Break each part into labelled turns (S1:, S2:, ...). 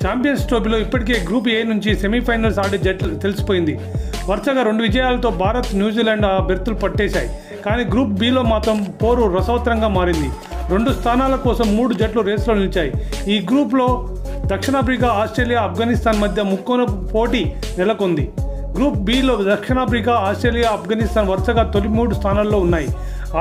S1: Champions ట్రోఫీలో ఇప్పటికే group A నుంచి సెమీఫైనల్స్ ఆడే జట్లు తెలిసిపోయింది. వరుసగా 2 విజయాలతో భారత్, న్యూజిలాండ్ ఆ బెర్తులు పట్టేశాయి. కానీ గ్రూప్ బిలో మాత్రం పోరు రసవత్తరంగా మారింది. 2 స్థానాల కోసం 3 జట్లు రేసులో నిలిచాయి. ఈ గ్రూప్లో దక్షిణాఫ్రికా, ఆస్ట్రేలియా, ఆఫ్ఘనిస్తాన్ మధ్య ముక్కోన పోటీ నెలకొంది. గ్రూప్ బిలో దక్షిణాఫ్రికా, ఆస్ట్రేలియా, ఆఫ్ఘనిస్తాన్ వరుసగా తొలి 3 స్థానాల్లో ఉన్నాయి.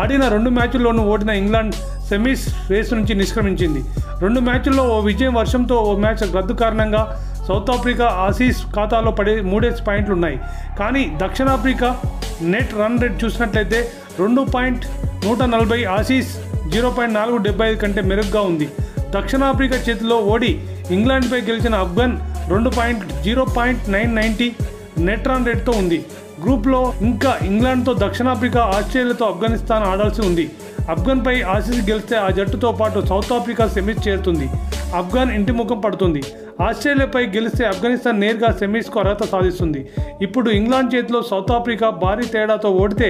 S1: ఆడిన 2 మ్యాచ్ల్లోనూ ఓడిన ఇంగ్లాండ్ సెమీస్ రేసు నుంచి నిష్క్రమించింది. 2 మ్యాచ్ల్లో ఓ విజయం, వర్షంతో ఓ మ్యాచ్ రద్దు కారణంగా సౌత్ ఆఫ్రికా, ఆసీస్ ఖాతాలో పడే 3 పాయింట్లు ఉన్నాయి. కానీ దక్షిణాఫ్రికా నెట్ రన్ రేట్ చూసినట్లయితే 2.140, ఆసీస్ 0.475 కంటే మెరుగ్గా ఉంది. దక్షిణాఫ్రికా చేతిలో ఓడి ఇంగ్లాండ్పై గెలిచిన ఆఫ్ఘన్ 0.990 నెట్ రన్ రేట్తో ఉంది. గ్రూప్లో ఇంకా ఇంగ్లాండ్తో దక్షిణాఫ్రికా, ఆస్ట్రేలియాతో ఆఫ్ఘనిస్తాన్ ఆడాల్సి ఉంది. ఆఫ్ఘన్పై ఆసీస్ గెలిస్తే ఆ జట్టుతో పాటు సౌత్ ఆఫ్రికా సెమీస్ చేరుతుంది. ఆఫ్ఘన్ ఇంటి ముఖం పడుతుంది. ఆస్ట్రేలియాపై గెలిస్తే ఆఫ్ఘనిస్తాన్ నేరుగా సెమీస్కు అర్హత సాధిస్తుంది. ఇప్పుడు ఇంగ్లాండ్ చేతిలో సౌత్ ఆఫ్రికా భారీ తేడాతో ఓడితే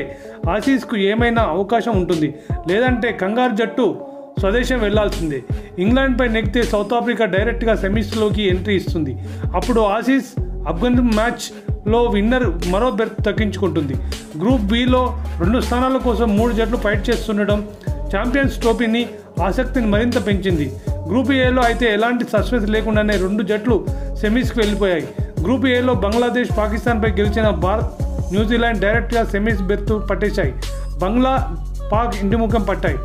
S1: ఆసీస్కు ఏమైనా అవకాశం ఉంటుంది. లేదంటే కంగారు జట్టు స్వదేశం వెళ్లాల్సిందే. ఇంగ్లాండ్పై నెగ్గితే సౌత్ ఆఫ్రికా డైరెక్ట్గా సెమీస్లోకి ఎంట్రీ ఇస్తుంది. అప్పుడు ఆసీస్ ఆఫ్ఘన్ మ్యాచ్లో విన్నర్ మరో బెర్త్ దక్కించుకుంటుంది. గ్రూప్ బిలో 2 స్థానాల కోసం 3 జట్లు ఫైట్ చేస్తుండడం ఛాంపియన్స్ ట్రోఫీని ఆసక్తిని మరింత పెంచింది. గ్రూప్ ఏలో అయితే ఎలాంటి సస్పెన్స్ లేకుండానే 2 జట్లు సెమీస్కి వెళ్ళిపోయాయి. గ్రూప్ ఏలో బంగ్లాదేశ్, పాకిస్తాన్పై గెలిచిన భారత్, న్యూజిలాండ్ డైరెక్ట్గా సెమీస్ బెర్త్ పట్టేశాయి. బంగ్లా, పాక్ ఇంటిముఖం పట్టాయి.